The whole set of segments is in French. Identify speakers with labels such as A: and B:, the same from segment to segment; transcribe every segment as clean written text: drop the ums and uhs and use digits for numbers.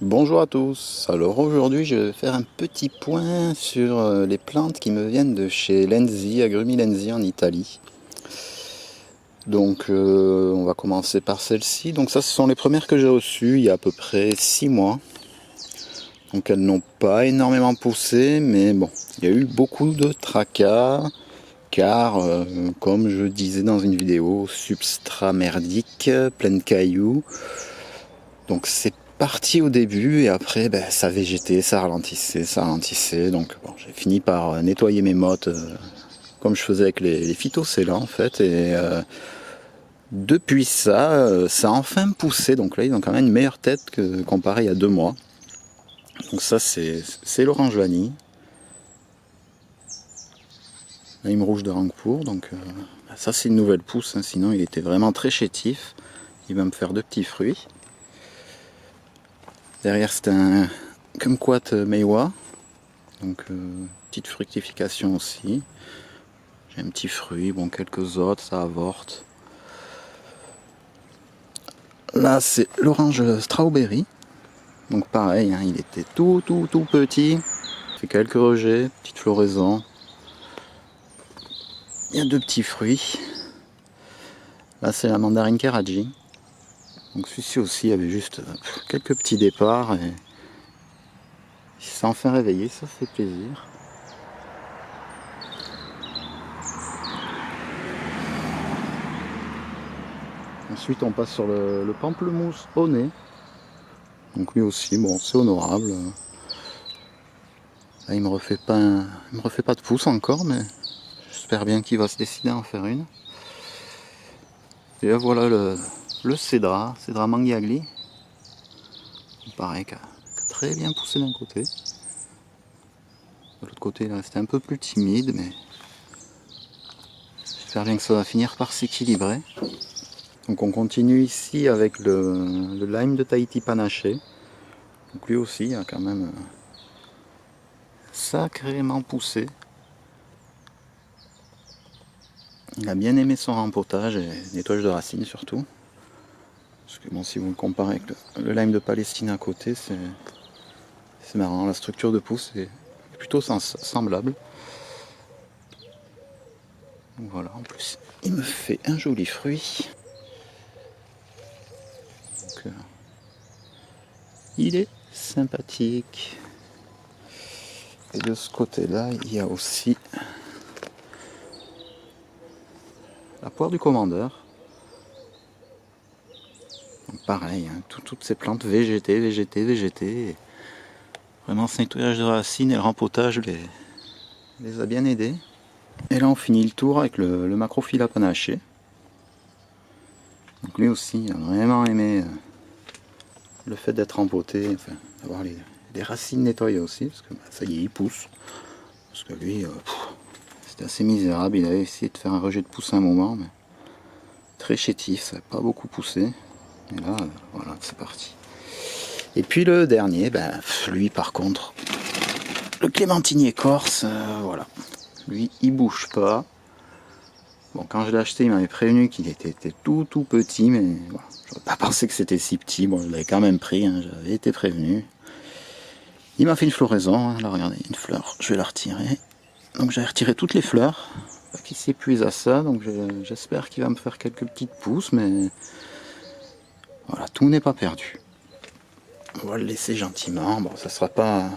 A: Bonjour à tous, alors aujourd'hui je vais faire un petit point sur les plantes qui me viennent de chez Lenzi, Agrumi Lenzi en Italie. Donc on va commencer par celle-ci. Donc ça, ce sont les premières que j'ai reçues il y a à peu près 6 mois. Donc elles n'ont pas énormément poussé, mais bon, il y a eu beaucoup de tracas, car comme je disais dans une vidéo, substrat merdique, plein de cailloux. Donc c'est parti au début et après ça végétait, ça ralentissait. Donc bon, j'ai fini par nettoyer mes mottes comme je faisais avec les phytocellants en fait. Et depuis ça, ça a enfin poussé. Donc là ils ont quand même une meilleure tête que comparé il y a 2 mois. Donc ça c'est l'orange vanille. Lime rouge de Rangpur. Donc ça c'est une nouvelle pousse, hein, sinon il était vraiment très chétif. Il va me faire 2 petits fruits. Derrière c'est un kumquat Meiwa, donc petite fructification aussi. J'ai un petit fruit, bon quelques autres, ça avorte. Là c'est l'orange strawberry, donc pareil, hein, il était tout petit. Fait quelques rejets, petite floraison. Il y a 2 petits fruits. Là c'est la mandarine Karaji. Donc celui-ci aussi avait juste quelques petits départs et il s'est enfin réveillé, ça fait plaisir. Ensuite on passe sur le pamplemousse au nez. Donc lui aussi, bon c'est honorable. Là il me refait pas de pouce encore, mais j'espère bien qu'il va se décider à en faire une. Et là voilà le cédra Mangiagli. Pareil, qui a très bien poussé d'un côté. De l'autre côté, là, c'était un peu plus timide, mais j'espère bien que ça va finir par s'équilibrer. Donc on continue ici avec le lime de Tahiti panaché. Donc lui aussi, il a quand même sacrément poussé. Il a bien aimé son rempotage et nettoyage de racines surtout. Parce que bon, si vous le comparez avec le lime de Palestine à côté, c'est marrant, la structure de pousse est plutôt semblable. Donc voilà, en plus, il me fait un joli fruit. Donc, il est sympathique. Et de ce côté-là, il y a aussi la poire du commandeur. Donc pareil, hein, toutes ces plantes végétées. Vraiment, ce nettoyage de racines et le rempotage les a bien aidés. Et là, on finit le tour avec le macrophylla panaché. Donc lui aussi, il a vraiment aimé le fait d'être rempoté, enfin, d'avoir les racines nettoyées aussi, parce que ça y est, il pousse. Parce que lui, c'était assez misérable, il avait essayé de faire un rejet de pousse à un moment, mais très chétif, ça n'a pas beaucoup poussé. Et là, voilà, c'est parti. Et puis le dernier, lui par contre, le clémentinier corse, voilà. Lui, il bouge pas. Bon, quand je l'ai acheté, il m'avait prévenu qu'il était tout petit, mais voilà. Je n'aurais pas pensé que c'était si petit. Bon, je l'avais quand même pris, hein, j'avais été prévenu. Il m'a fait une floraison, hein. Là regardez, une fleur, je vais la retirer. Donc j'ai retiré toutes les fleurs, pas qu'il s'épuise à ça, donc j'espère qu'il va me faire quelques petites pousses, mais voilà, tout n'est pas perdu. On va le laisser gentiment, bon ça sera pas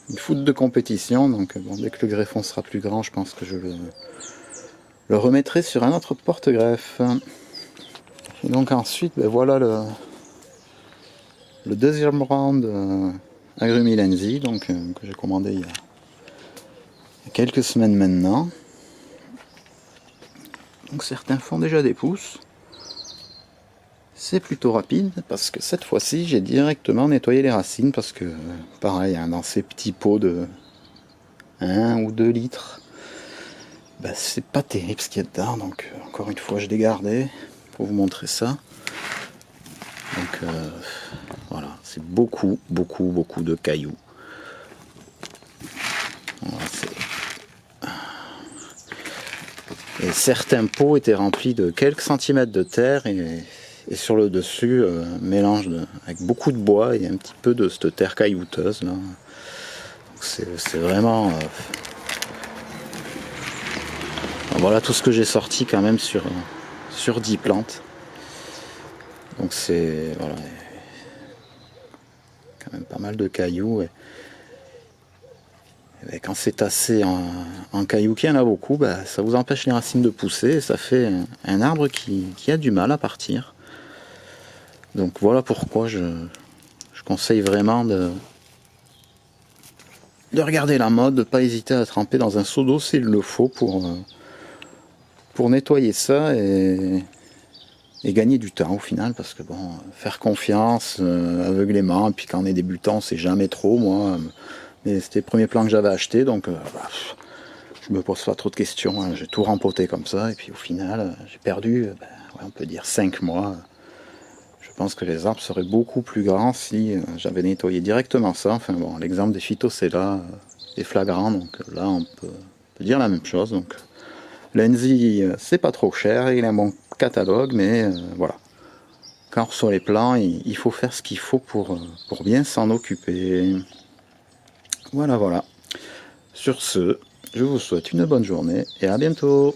A: une foot de compétition, donc bon, dès que le greffon sera plus grand, je pense que je le remettrai sur un autre porte-greffe. Et donc ensuite, voilà le deuxième round Agrumi Lenzi, donc que j'ai commandé il y a quelques semaines maintenant. Donc certains font déjà des pousses. C'est plutôt rapide parce que cette fois-ci j'ai directement nettoyé les racines parce que pareil, hein, dans ces petits pots de 1 ou 2 litres, c'est pas terrible ce qu'il y a dedans, donc encore une fois je l'ai gardé pour vous montrer ça. Donc voilà, c'est beaucoup de cailloux. Voilà, et certains pots étaient remplis de quelques centimètres de terre et Et sur le dessus, mélange avec beaucoup de bois et un petit peu de cette terre caillouteuse là. C'est vraiment... voilà tout ce que j'ai sorti quand même sur 10 plantes. Donc c'est... Voilà. Quand même pas mal de cailloux. Et quand c'est tassé en cailloux, qu'il y en a beaucoup, bah, ça vous empêche les racines de pousser. Et ça fait un arbre qui a du mal à partir. Donc voilà pourquoi je conseille vraiment de regarder la mode, de ne pas hésiter à tremper dans un seau d'eau s'il le faut pour nettoyer ça et gagner du temps au final, parce que bon, faire confiance aveuglément, et puis quand on est débutant, c'est jamais trop, moi. Mais c'était les premiers plants que j'avais achetés, donc je me pose pas trop de questions, hein. J'ai tout rempoté comme ça, et puis au final, j'ai perdu, ouais, on peut dire 5 mois. Je pense que les arbres seraient beaucoup plus grands si j'avais nettoyé directement ça. Enfin bon, l'exemple des phytocella est flagrant, donc là on peut dire la même chose. Donc l'Enzi, c'est pas trop cher, il a un bon catalogue, mais voilà. Quand on reçoit les plants, il faut faire ce qu'il faut pour bien s'en occuper. Voilà, voilà. Sur ce, je vous souhaite une bonne journée et à bientôt.